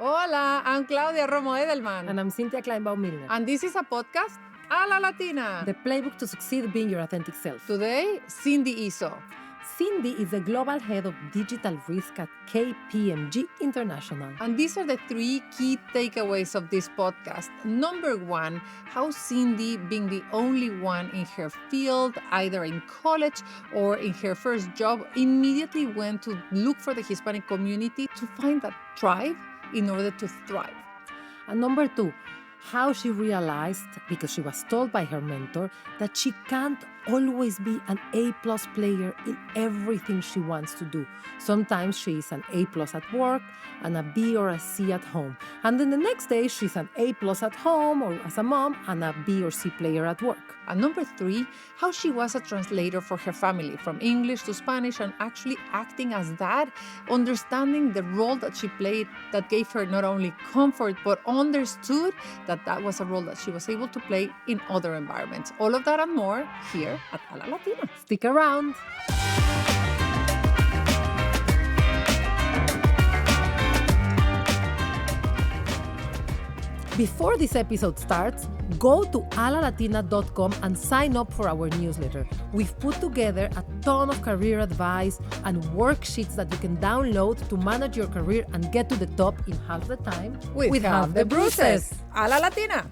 Hola, I'm Claudia Romo Edelman. And I'm Cynthia Kleinbaum Milner. And this is a podcast, A la Latina. The playbook to succeed being your authentic self. Today, Cindy Izzo. Cindy is the global head of digital risk at KPMG International. And these are the three key takeaways of this podcast. Number one, how Cindy, being the only one in her field, either in college or in her first job, immediately went to look for the Hispanic community to find that tribe in order to thrive. And number two, how she realized, because she was told by her mentor, that she can't always be an A-plus player in everything she wants to do. Sometimes she is an A-plus at work and a B or a C at home. And then the next day, she's an A-plus at home or as a mom and a B or C player at work. And number three, how she was a translator for her family from English to Spanish and actually acting as that, understanding the role that she played that gave her not only comfort, but understood that that was a role that she was able to play in other environments. All of that and more here at A la Latina. Stick around. Before this episode starts, go to alalatina.com and sign up for our newsletter. We've put together a ton of career advice and worksheets that you can download to manage your career and get to the top in half the time with half the bruises. A la Latina.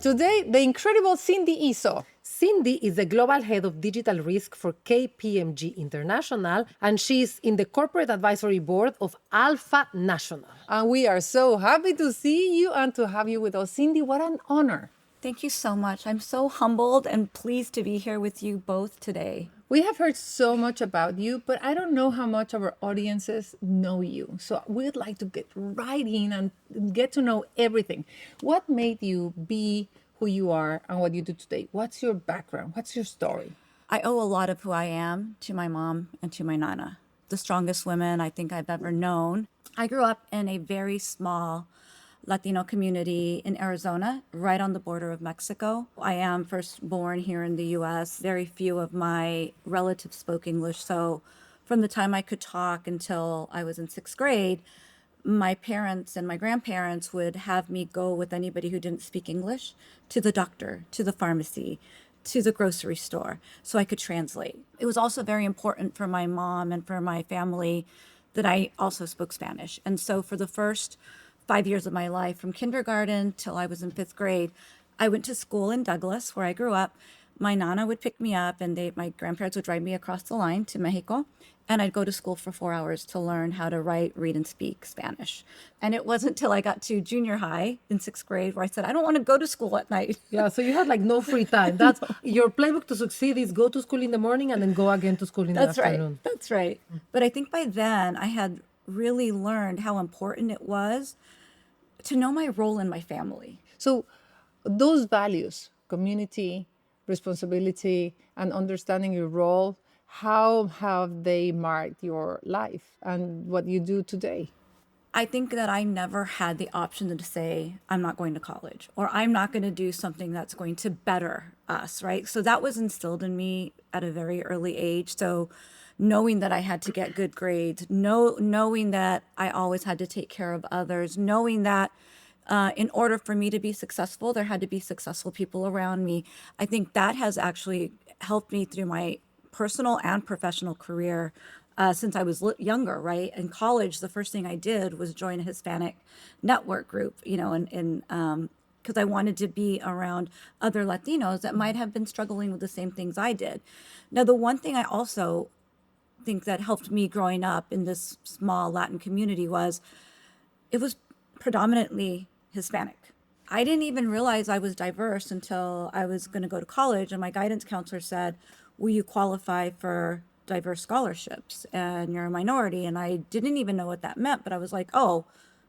Today, the incredible Cindy Izzo. Cindy is the global head of digital risk for KPMG International, and she's in the corporate advisory board of Alpha National. And we are so happy to see you and to have you with us. Cindy, what an honor. Thank you so much. I'm so humbled and pleased to be here with you both today. We have heard so much about you, but I don't know how much our audiences know you. So we'd like to get right in and get to know everything. What made you be who you are and what you do today? What's your background? What's your story? I owe a lot of who I am to my mom and to my nana, the strongest women I think I've ever known. I grew up in a very small Latino community in Arizona, right on the border of Mexico. I am first born here in the U.S. Very few of my relatives spoke English. So from the time I could talk until I was in sixth grade, my parents and my grandparents would have me go with anybody who didn't speak English to the doctor, to the pharmacy, to the grocery store, so I could translate. It was also very important for my mom and for my family that I also spoke Spanish. And so for the first 5 years of my life, from kindergarten till I was in fifth grade, I went to school in Douglas, where I grew up. My nana would pick me up and my grandparents would drive me across the line to Mexico. And I'd go to school for 4 hours to learn how to write, read, and speak Spanish. And it wasn't until I got to junior high in sixth grade where I said, I don't want to go to school at night. Yeah, so you had like no free time. That's your playbook to succeed is go to school in the morning and then go again to school in the afternoon. That's right. But I think by then I had really learned how important it was to know my role in my family. So those values, community, responsibility, and understanding your role, how have they marked your life and what you do today? I think that I never had the option to say, I'm not going to college, or I'm not going to do something that's going to better us, right? So that was instilled in me at a very early age. So knowing that I had to get good grades, knowing that I always had to take care of others, knowing that in order for me to be successful, there had to be successful people around me. I think that has actually helped me through my personal and professional career since I was younger, right? In college, the first thing I did was join a Hispanic network group, because I wanted to be around other Latinos that might have been struggling with the same things I did. Now, the one thing I also think that helped me growing up in this small Latin community was it was predominantly Hispanic. I didn't even realize I was diverse until I was going to go to college, and my guidance counselor said, will you qualify for diverse scholarships? And you're a minority. And I didn't even know what that meant, but I was like, oh,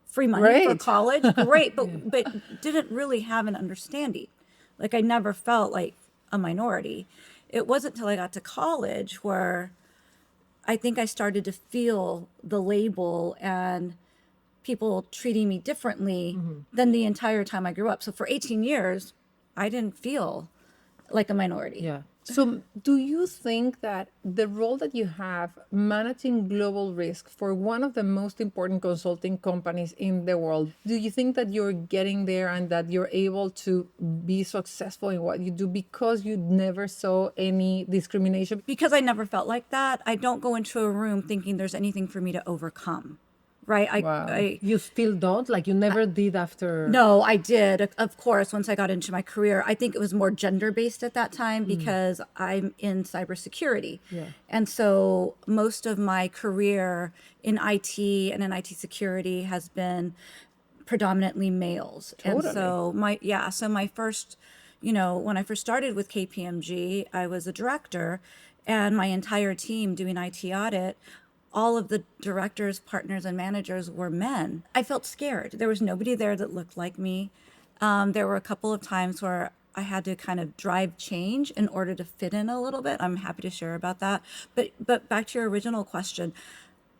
free money for college? Great. But didn't really have an understanding. Like I never felt like a minority. It wasn't until I got to college where I think I started to feel the label and people treating me differently than the entire time I grew up. So for 18 years, I didn't feel like a minority. Yeah. So, do you think that the role that you have managing global risk for one of the most important consulting companies in the world, do you think that you're getting there and that you're able to be successful in what you do because you never saw any discrimination? Because I never felt like that, I don't go into a room thinking there's anything for me to overcome. Right? Wow. You still don't? Like you never did after? No, I did. Of course, once I got into my career, I think it was more gender based at that time because I'm in cybersecurity. Yeah. And so most of my career in IT and in IT security has been predominantly males. And so my first, when I first started with KPMG, I was a director and my entire team doing IT audit, all of the directors, partners, and managers were men. I felt scared. There was nobody there that looked like me. There were a couple of times where I had to kind of drive change in order to fit in a little bit. I'm happy to share about that. But back to your original question,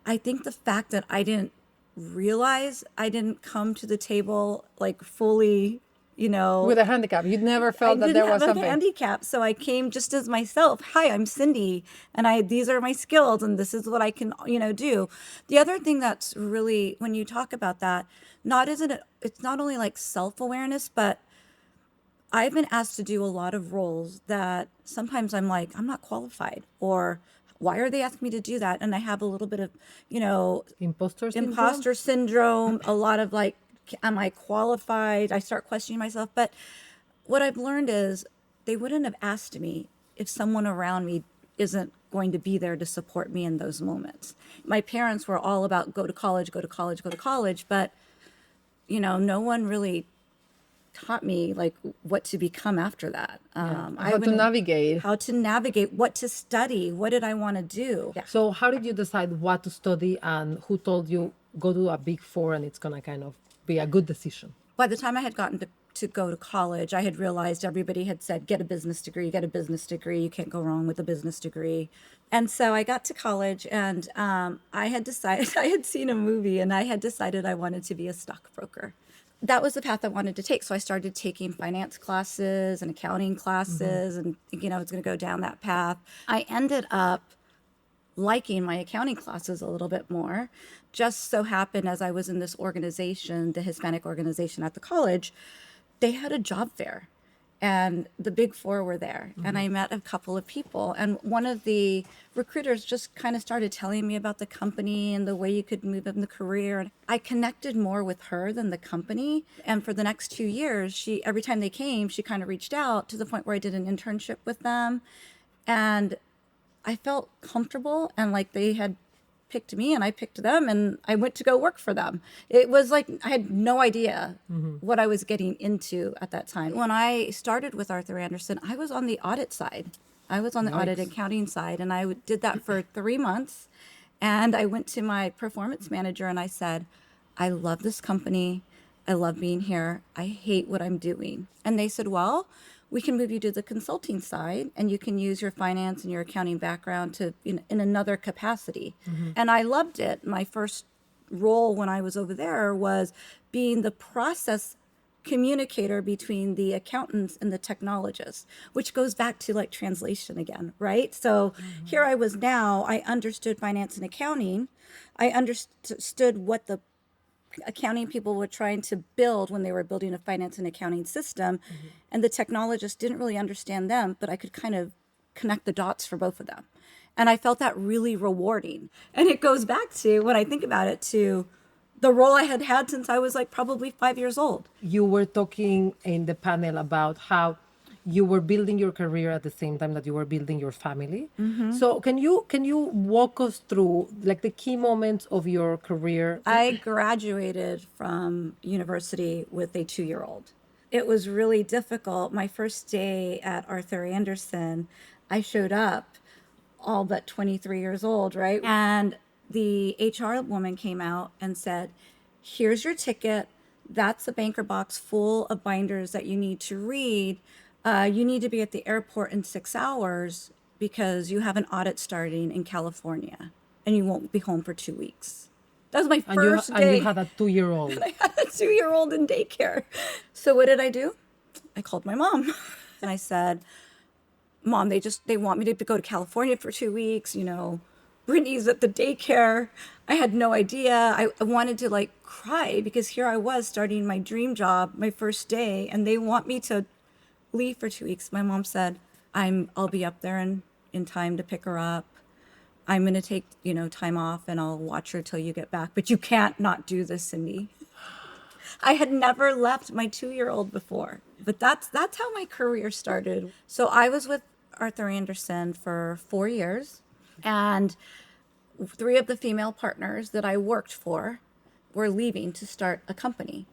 I think the fact that I didn't realize I didn't come to the table like fully, With a handicap, you never I felt that didn't there have was a something. handicap, so I came just as myself. Hi, I'm Cindy, and these are my skills, and this is what I can, do. The other thing that's really, when you talk about that, it's not only like self-awareness, but I've been asked to do a lot of roles that sometimes I'm like, I'm not qualified, or why are they asking me to do that? And I have a little bit of, Imposter syndrome? imposter syndrome, a lot of like, am I qualified? I start questioning myself. But what I've learned is they wouldn't have asked me if someone around me isn't going to be there to support me in those moments. My parents were all about go to college, go to college, go to college, but no one really taught me like what to become after that. How to navigate. How to navigate, what to study, what did I want to do? Yeah. So how did you decide what to study and who told you go to a Big Four and it's going to kind of be a good decision? By the time I had gotten to go to college, I had realized everybody had said, get a business degree, get a business degree. You can't go wrong with a business degree. And so I got to college and I had decided, I had seen a movie and I had decided I wanted to be a stockbroker. That was the path I wanted to take. So I started taking finance classes and accounting classes and thinking I was going to go down that path. I ended up liking my accounting classes a little bit more. Just so happened as I was in this organization, the Hispanic organization at the college, they had a job fair and the Big Four were there. And I met a couple of people. And one of the recruiters just kind of started telling me about the company and the way you could move in the career. And I connected more with her than the company. And for the next 2 years, every time they came, she kind of reached out to the point where I did an internship with them. And I felt comfortable and like they had picked me and I picked them and I went to go work for them. It was like I had no idea what I was getting into at that time. When I started with Arthur Andersen, I was on the audit side. I was on the audit accounting side and I did that for 3 months. And I went to my performance manager and I said, I love this company. I love being here. I hate what I'm doing. And they said, well, we can move you to the consulting side and you can use your finance and your accounting background to in another capacity. And I loved it. My first role when I was over there was being the process communicator between the accountants and the technologists, which goes back to like translation again, right? So here I was now, I understood finance and accounting. I understood what the accounting people were trying to build when they were building a finance and accounting system. And the technologists didn't really understand them, but I could kind of connect the dots for both of them. And I felt that really rewarding. And it goes back to, when I think about it, to the role I had had since I was like probably 5 years old. You were talking in the panel about how you were building your career at the same time that you were building your family. So can you walk us through like the key moments of your career? I graduated from university with a 2-year-old. It was really difficult. My first day at Arthur Andersen, I showed up all but 23 years old, right? And the HR woman came out and said, here's your ticket. That's a banker box full of binders that you need to read. You need to be at the airport in 6 hours because you have an audit starting in California and you won't be home for 2 weeks. That was my first day. And you had a 2-year-old. I had a 2-year-old in daycare. So what did I do? I called my mom and I said, Mom, they want me to go to California for 2 weeks, Brittany's at the daycare. I had no idea. I wanted to like cry because here I was starting my dream job, my first day, and they want me to leave for 2 weeks. My mom said, I'll be up there in time to pick her up. I'm going to take, time off and I'll watch her till you get back. But you can't not do this, Cindy. I had never left my 2-year-old before, but that's how my career started. So I was with Arthur Andersen for 4 years, and 3 of the female partners that I worked for were leaving to start a company.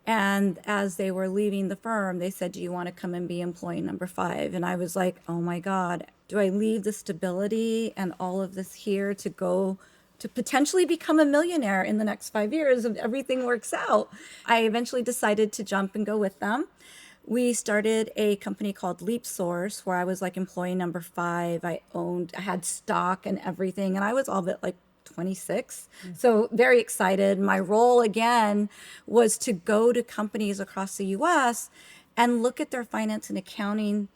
And as they were leaving the firm, they said, do you want to come and be employee number 5? And I was like, oh my God, do I leave the stability and all of this here to go to potentially become a millionaire in the next 5 years if everything works out? I eventually decided to jump and go with them. We started a company called Leap Source, where I was like employee number 5. I had stock and everything, and I was all but like 26. So very excited. My role again was to go to companies across the US and look at their finance and accounting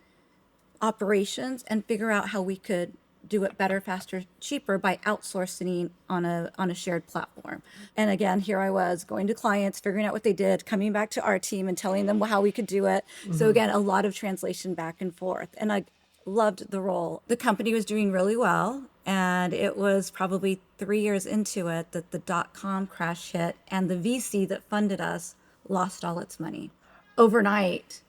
operations and figure out how we could do it better, faster, cheaper by outsourcing on a shared platform. And again, here I was going to clients, figuring out what they did, coming back to our team and telling them how we could do it. So again, a lot of translation back and forth. And I loved the role. The company was doing really well. And it was probably 3 years into it that the dot-com crash hit and the VC that funded us lost all its money. Overnight,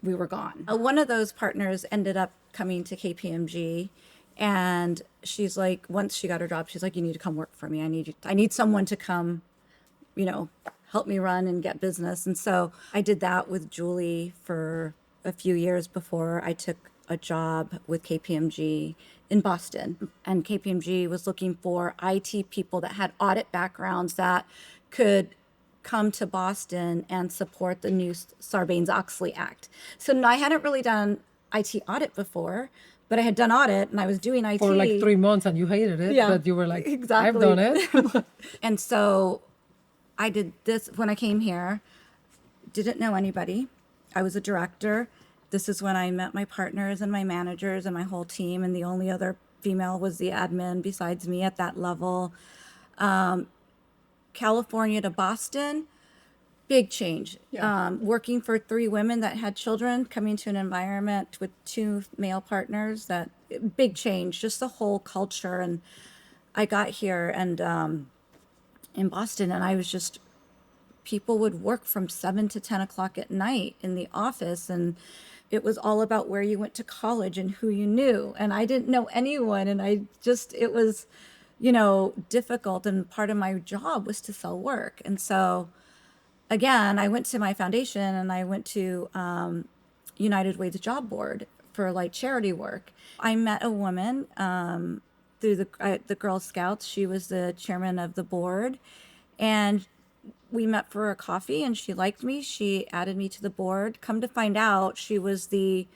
we were gone. One of those partners ended up coming to KPMG, and she's like, once she got her job, she's like, you need to come work for me. I need someone to come, help me run and get business. And so I did that with Julie for a few years before I took a job with KPMG in Boston. And KPMG was looking for IT people that had audit backgrounds that could come to Boston and support the new Sarbanes-Oxley Act. So I hadn't really done IT audit before, but I had done audit and I was doing IT. For like 3 months and you hated it, Yeah, but you were like, exactly. I've done it. And so I did this when I came here, didn't know anybody. I was a director. This is when I met my partners and my managers and my whole team, and the only other female was the admin besides me at that level. California to Boston, big change. Yeah. Working for 3 women that had children, coming to an environment with 2 male partners, that big change, just the whole culture. And I got here and in Boston, and I was just, people would work from 7 to 10 o'clock at night in the office, and it was all about where you went to college and who you knew. And I didn't know anyone, and it was, difficult. And part of my job was to sell work. And so again, I went to my foundation and I went to United Way's job board for like charity work. I met a woman through the Girl Scouts. She was the chairman of the board, and we met for a coffee and she liked me. She added me to the board. Come to find out, she was the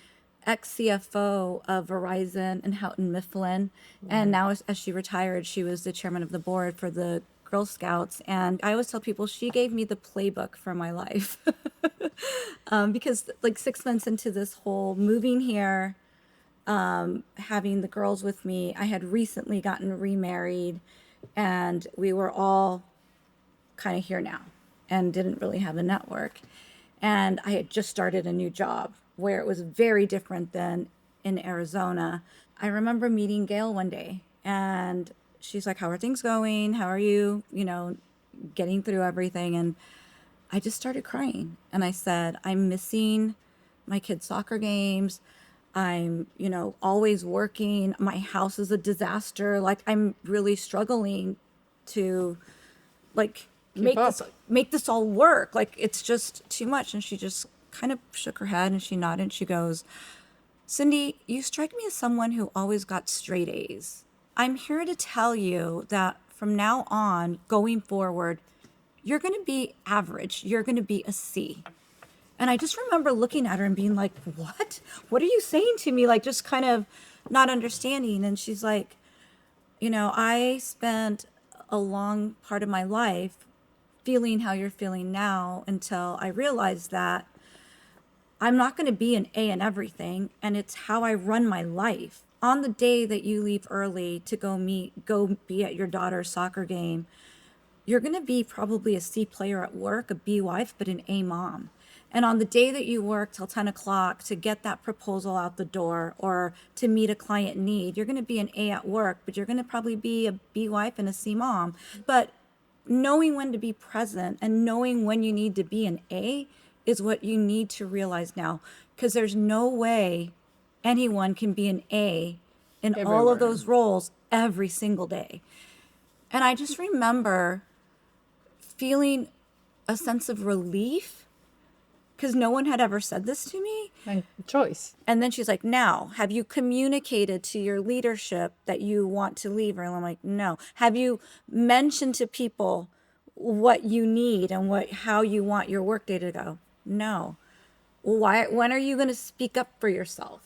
ex-CFO of Verizon and Houghton Mifflin. And now as she retired, she was the chairman of the board for the Girl Scouts. And I always tell people she gave me the playbook for my life. Because like 6 months into this whole moving here, having the girls with me, I had recently gotten remarried, and we were all kind of here now and didn't really have a network. And I had just started a new job where it was very different than in Arizona. I remember meeting Gail one day, and she's like, how are things going? How are you, getting through everything? And I just started crying. And I said, I'm missing my kids' soccer games. I'm, always working. My house is a disaster. Like, I'm really struggling to, like, make this all work. Like, it's just too much. And she just kind of shook her head and she nodded and she goes, Cindy, you strike me as someone who always got straight A's. I'm here to tell you that from now on, going forward, you're going to be average. You're going to be a C. And I just remember looking at her and being like, what? What are you saying to me? Like, just kind of not understanding. And she's like, I spent a long part of my life feeling how you're feeling now until I realized that I'm not going to be an A in everything, and it's how I run my life. On the day that you leave early to go be at your daughter's soccer game, you're going to be probably a C player at work, a B wife, but an A mom. And on the day that you work till 10 o'clock to get that proposal out the door or to meet a client need, you're going to be an A at work, but you're going to probably be a B wife and a C mom. But knowing when to be present and knowing when you need to be an A is what you need to realize now, because there's no way anyone can be an A in all of Everywhere. those roles every single day. And I just remember feeling a sense of relief because no one had ever said this to me. And choice. And then she's like, now, have you communicated to your leadership that you want to leave? And I'm like, no. Have you mentioned to people what you need and how you want your workday to go? No. Well, when are you going to speak up for yourself?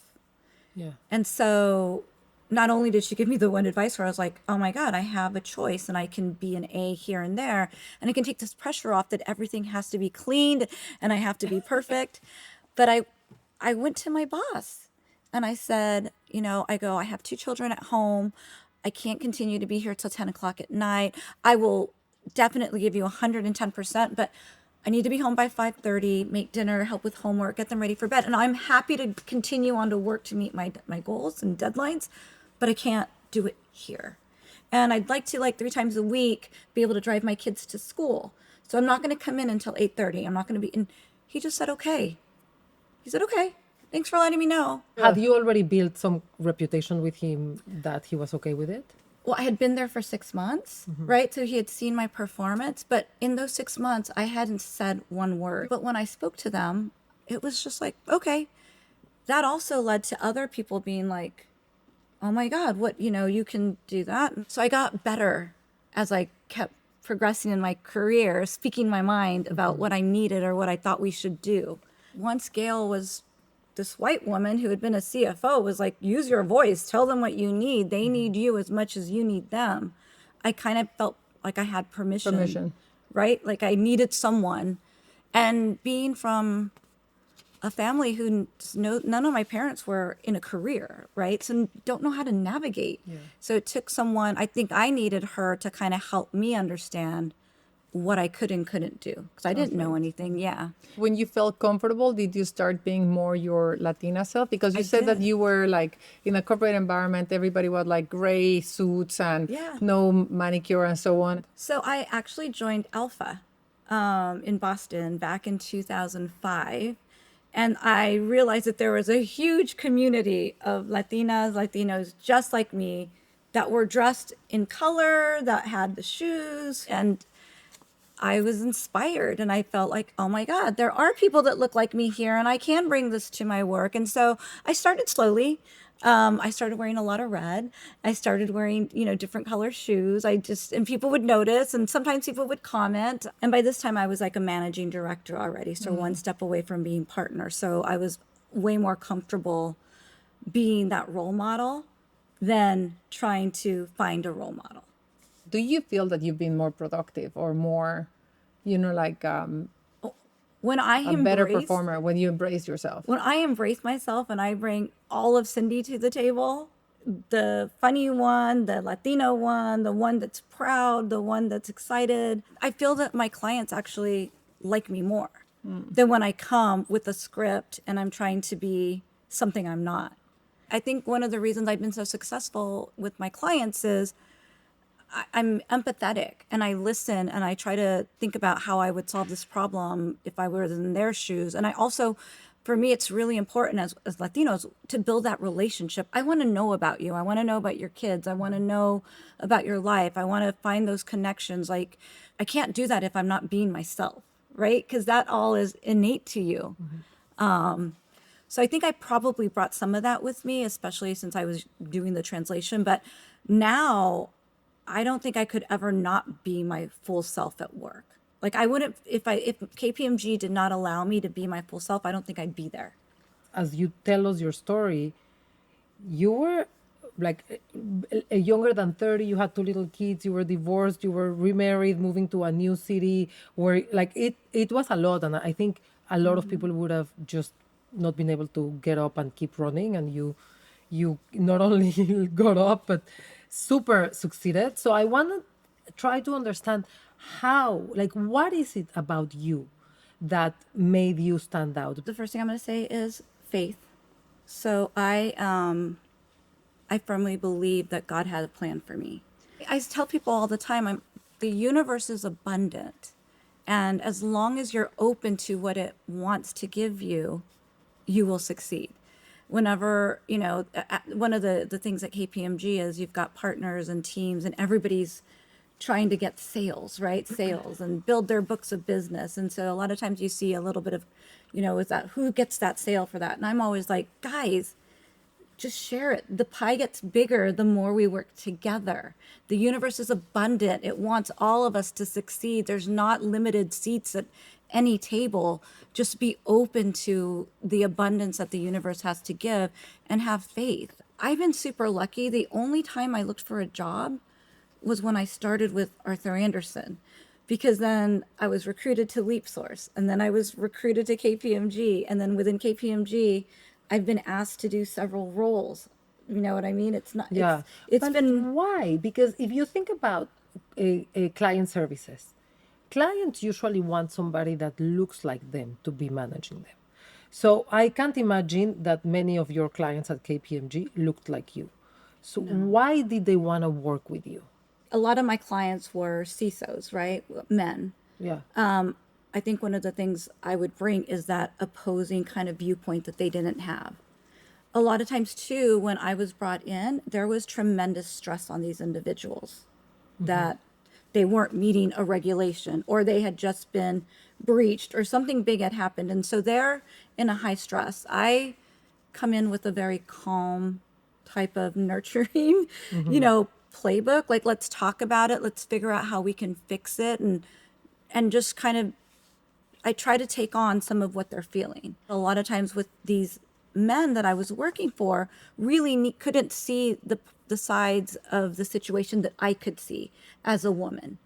Yeah. And so not only did she give me the one advice where I was like, oh my God, I have a choice and I can be an A here and there. And I can take this pressure off that everything has to be cleaned and I have to be perfect. But I went to my boss and I said, I have 2 children at home. I can't continue to be here till 10 o'clock at night. I will definitely give you 110%, but I need to be home by 5:30, make dinner, help with homework, get them ready for bed. And I'm happy to continue on to work to meet my goals and deadlines, but I can't do it here. And I'd like to, like 3 times a week, be able to drive my kids to school. So I'm not going to come in until 8:30. I'm not going to be. And he just said, okay. He said, okay, thanks for letting me know. Had you already built some reputation with him that he was okay with it? Well, I had been there for 6 months, right? So he had seen my performance, but in those 6 months, I hadn't said one word. But when I spoke to them, it was just like, okay. That also led to other people being like, oh my God, you can do that. So I got better as I kept progressing in my career, speaking my mind about what I needed or what I thought we should do. Once Gail was this white woman who had been a CFO was like, use your voice, tell them what you need. They need you as much as you need them. I kind of felt like I had permission, right? Like I needed someone. And being from a family who none of my parents were in a career, right? So don't know how to navigate. Yeah. So it took someone, I think I needed her to kind of help me understand what I could and couldn't do because I didn't know anything. Yeah. When you felt comfortable, did you start being more your Latina self? Because you said that did. you were like in a corporate environment, everybody was like gray suits and no manicure and so on. So I actually joined Alpha in Boston back in 2005. And I realized that there was a huge community of Latinos just like me that were dressed in color, that had the shoes. And I was inspired and I felt like, oh my God, there are people that look like me here and I can bring this to my work. And so I started slowly. I started wearing a lot of red. I started wearing, different color shoes. And people would notice and sometimes people would comment. And by this time I was like a managing director already. So one step away from being partner. So I was way more comfortable being that role model than trying to find a role model. Do you feel that you've been more productive or more, when I a better performer when you embrace yourself? When I embrace myself and I bring all of Cindy to the table, the funny one, the Latino one, the one that's proud, the one that's excited, I feel that my clients actually like me more than when I come with a script and I'm trying to be something I'm not. I think one of the reasons I've been so successful with my clients is I'm empathetic and I listen and I try to think about how I would solve this problem if I were in their shoes. And I also, for me, it's really important as Latinos to build that relationship. I want to know about you. I want to know about your kids. I want to know about your life. I want to find those connections. Like, I can't do that if I'm not being myself, right? Because that all is innate to you. So I think I probably brought some of that with me, especially since I was doing the translation. But now I don't think I could ever not be my full self at work. Like I wouldn't, if KPMG did not allow me to be my full self, I don't think I'd be there. As you tell us your story, you were like younger than 30, you had 2 little kids, you were divorced, you were remarried, moving to a new city where like it was a lot. And I think a lot of people would have just not being able to get up and keep running, and you not only got up but super succeeded. So I want to try to understand how, like, what is it about you that made you stand out? The first thing I'm going to say is faith. So I firmly believe that God had a plan for me. I tell people all the time, the universe is abundant. And as long as you're open to what it wants to give you, you will succeed. Whenever, one of the things at KPMG is you've got partners and teams and everybody's trying to get sales, right? Sales and build their books of business. And so a lot of times you see a little bit of, is that who gets that sale for that? And I'm always like, guys, just share it. The pie gets bigger the more we work together. The universe is abundant. It wants all of us to succeed. There's not limited seats at any table. Just be open to the abundance that the universe has to give and have faith. I've been super lucky. The only time I looked for a job was when I started with Arthur Andersen, because then I was recruited to LeapSource, and then I was recruited to KPMG, and then within KPMG, I've been asked to do several roles. You know what I mean? It's not. Yeah. It's But been. why? Because if you think about a client services, clients usually want somebody that looks like them to be managing them. So I can't imagine that many of your clients at KPMG looked like you. So why did they want to work with you? A lot of my clients were CISOs, right? Men. Yeah. I think one of the things I would bring is that opposing kind of viewpoint that they didn't have. A lot of times, too, when I was brought in, there was tremendous stress on these individuals that they weren't meeting a regulation or they had just been breached or something big had happened. And so they're in a high stress. I come in with a very calm type of nurturing, playbook. Like, let's talk about it. Let's figure out how we can fix it. And just kind of, I try to take on some of what they're feeling. A lot of times with these men that I was working for, really couldn't see the sides of the situation that I could see as a woman.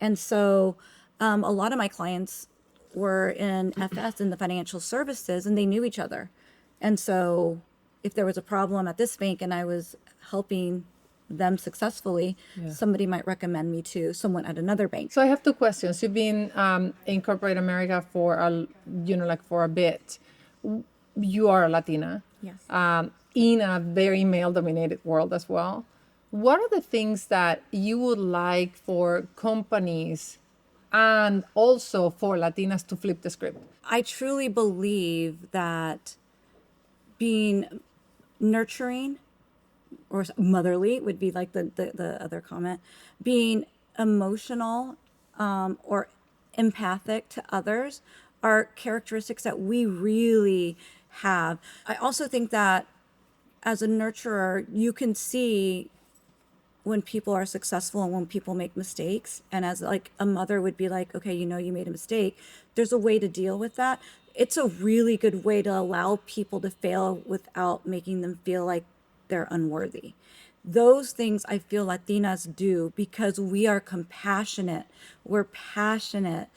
And so a lot of my clients were in FS, in the financial services, and they knew each other. And so if there was a problem at this bank and I was helping them successfully, somebody might recommend me to someone at another bank. So I have two questions. You've been in corporate America for for a bit. You are a Latina. Yes. In a very male-dominated world as well. What are the things that you would like for companies and also for Latinas to flip the script? I truly believe that being nurturing or motherly would be like the other comment, being emotional or empathic to others are characteristics that we really have. I also think that as a nurturer, you can see when people are successful and when people make mistakes. And as like a mother would be like, okay, you made a mistake. There's a way to deal with that. It's a really good way to allow people to fail without making them feel like they're unworthy. Those things I feel Latinas do because we are compassionate. We're passionate.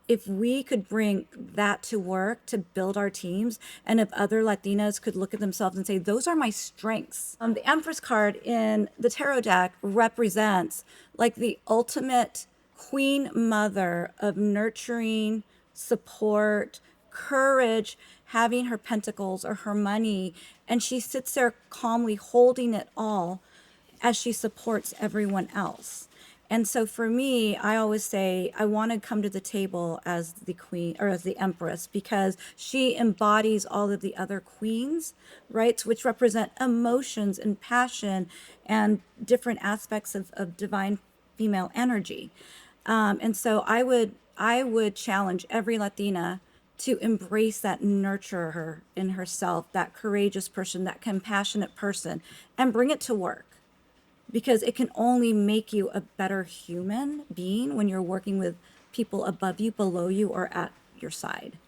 If we could bring that to work to build our teams, and if other Latinas could look at themselves and say, those are my strengths. The Empress card in the tarot deck represents like the ultimate queen mother of nurturing, support, courage, having her pentacles or her money, and she sits there calmly holding it all as she supports everyone else. And so for me, I always say I want to come to the table as the queen or as the empress because she embodies all of the other queens, right? Which represent emotions and passion and different aspects of divine female energy. And so I would challenge every Latina to embrace that nurturer in herself, that courageous person, that compassionate person, and bring it to work. Because it can only make you a better human being when you're working with people above you, below you, or at your side.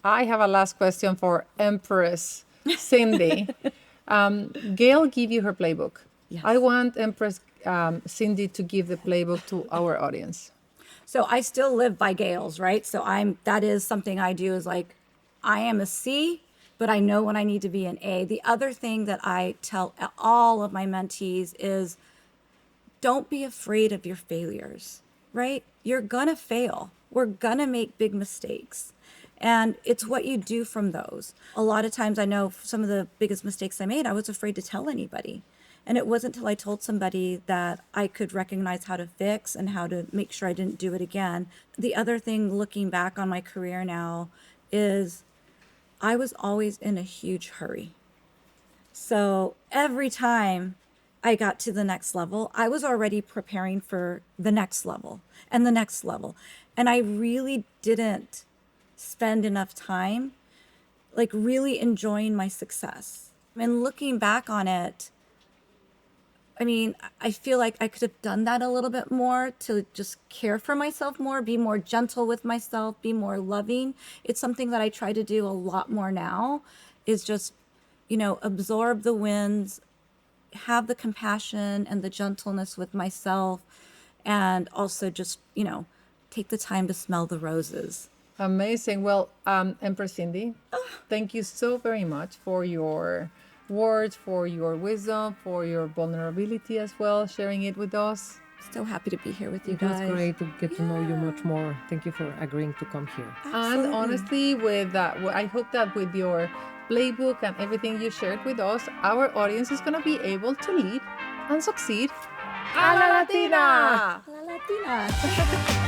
I have a last question for Empress Cindy. Gail gave you her playbook. Yes. I want Empress Cindy to give the playbook to our audience. So I still live by Gail's, right? So that is something I do is like, I am a C, but I know when I need to be an A. The other thing that I tell all of my mentees is don't be afraid of your failures, right? You're gonna fail. We're gonna make big mistakes. And it's what you do from those. A lot of times I know some of the biggest mistakes I made, I was afraid to tell anybody. And it wasn't until I told somebody that I could recognize how to fix and how to make sure I didn't do it again. The other thing, looking back on my career now, is I was always in a huge hurry. So every time I got to the next level, I was already preparing for the next level and the next level. And I really didn't spend enough time like really enjoying my success. And looking back on it, I mean, I feel like I could have done that a little bit more to just care for myself more, be more gentle with myself, be more loving. It's something that I try to do a lot more now, is just, absorb the wins, have the compassion and the gentleness with myself, and also just, take the time to smell the roses. Amazing. Well, Empress Cindy, thank you so very much for your words, for your wisdom, for your vulnerability as well, sharing it with us. So happy to be here with you It was guys. great to get to know you much more. Thank you for agreeing to come here. And honestly, with that, I hope that with your playbook and everything you shared with us, our audience is going to be able to lead and succeed. A la Latina! La Latina.